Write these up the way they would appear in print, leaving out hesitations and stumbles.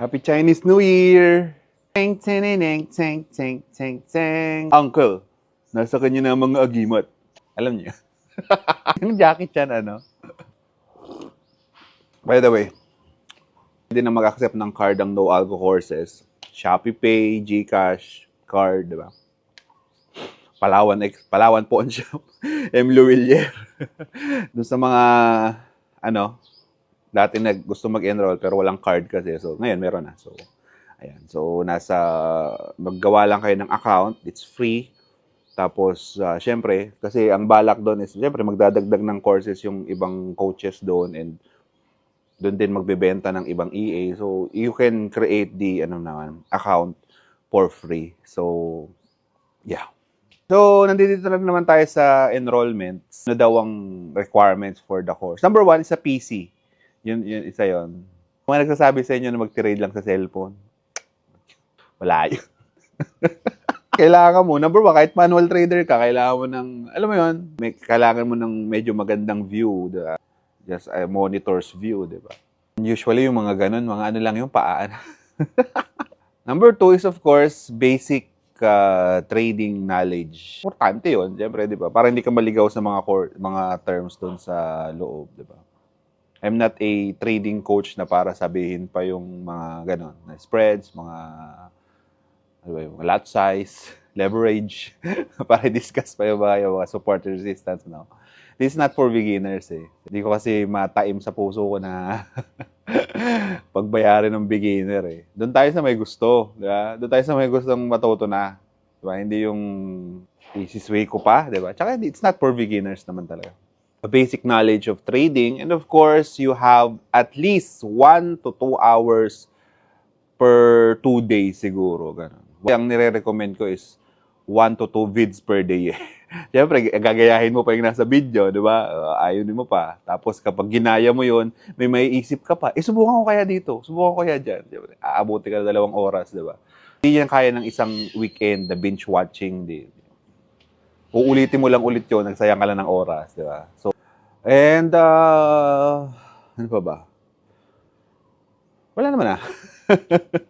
Happy Chinese New Year! Teng, teng, teng, teng, teng, teng, teng. Uncle, nasa kanya na ang mga agimat. Alam niyo? Yung Jackie Chan, ano? By the way, hindi na mag-accept ng card ang no-alco courses. Shopee Pay, GCash, card, di ba? Palawan Pawn Shop, M. Luwilier. Doon sa mga, ano, dati gusto mag-enroll pero walang card kasi. So, ngayon meron na. So, ayan. So, maggawa lang kayo ng account. It's free. Tapos, syempre, kasi ang balak doon is, syempre, magdadagdag ng courses yung ibang coaches doon and doon din magbebenta ng ibang EA. So, you can create the, account for free. So, yeah. So, nandito na naman tayo sa enrollments. Ano daw ang requirements for the course? Number 1 is a PC. Yun, isa yun. Kung nagsasabi sa inyo na mag-trade lang sa cellphone, wala yun. Kailangan mo, number 1, kahit manual trader ka, kailangan mo ng, alam mo yun, kailangan mo ng medyo magandang view, diba? Just a monitor's view, diba? Usually, yung mga ganun, mga ano lang yung paan. Number 2 is, of course, basic trading knowledge. Importante yun, siyempre, di ba? Para hindi ka maligaw sa mga terms doon sa loob, di ba? I'm not a trading coach na para sabihin pa yung mga ganon, na spreads, mga lot size, leverage, para discuss pa yung mga support resistance, no? This is not for beginners, eh. Hindi ko kasi mataim sa puso ko na pagbayarin ng beginner, eh. Doon tayo sa may gusto, di ba? Doon tayo sa may gustong matuto na. Di ba? Hindi yung isisway ko pa, di ba? Tsaka it's not for beginners naman talaga. A basic knowledge of trading, and of course, you have at least 1 to 2 hours per 2 days siguro. Ganun. Ang nire-recommend ko is 1 to 2 vids per day. Siyempre, gagayahin mo pa yung nasa video, di ba? Ayunin mo pa. Tapos kapag ginaya mo yun, may maiisip ka pa, subukan ko kaya dito, subukan ko kaya dyan. Siyempre, aabuti ka na 2 oras, di ba? Hindi yan kaya ng isang weekend, the binge watching. Uulitin mo lang ulit yun, nagsayang ka lang ng oras, di ba? So, and, ano pa ba? Wala naman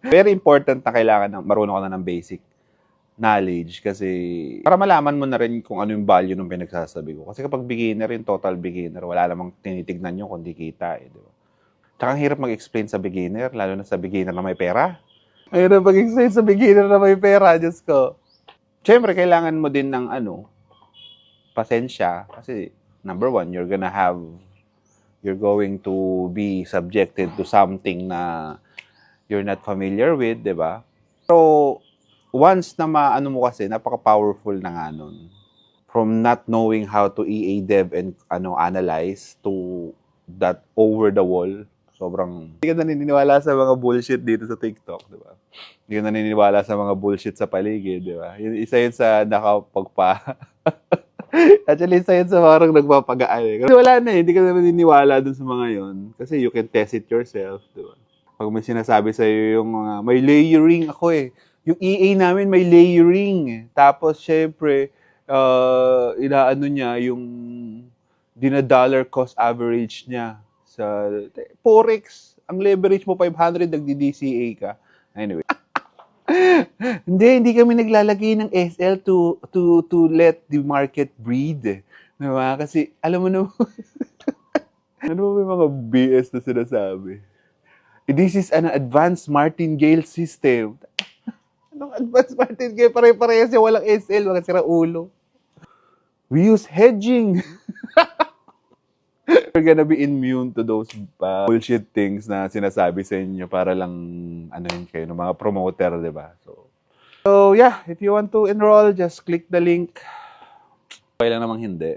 Very important na kailangan marunong ka na ng basic knowledge kasi para malaman mo na rin kung ano yung value ng pinagsasabi ko. Kasi kapag beginner rin, total beginner, wala namang tinitignan nyo kundi kita, eh, di ba? Tsaka hirap mag-explain sa beginner, lalo na sa beginner na may pera. Ang hirap mag-explain sa beginner na may pera, Diyos ko. Siyempre, kailangan mo din ng pasensya kasi number 1, you're going to be subjected to something na you're not familiar with, di ba? So, once na maano mo kasi, napaka-powerful na nga nun. From not knowing how to EA dev and analyze to that over the wall, sobrang hindi ka naniniwala sa mga bullshit dito sa TikTok, di ba? Hindi ka naniniwala sa mga bullshit sa paligid, di ba? Isa yun sa nakapagpa. Actually, isa yun sa parang nagpapagaan. Kasi wala na hindi ka na naniniwala dun sa mga yun. Kasi you can test it yourself, di ba? Pag may sinasabi sa'yo yung may layering ako eh. Yung EA namin may layering. Tapos, syempre, inaano niya yung dollar cost average niya sa Forex. Ang leverage mo 500, nagdi-DCA ka. Anyway. hindi kami naglalagay ng SL to let the market breathe. Diba? Kasi, alam mo naman, ano ba may mga BS na sinasabi? This is an advanced martingale system. Anong advanced martingale? Pare-parehas siya, walang SL, mga sira ulo. We use hedging. You're gonna be immune to those bullshit things na sinasabi sa inyo para lang yun kayo ng mga promoter, di ba? So yeah, if you want to enroll, just click the link. Okay lang namang hindi.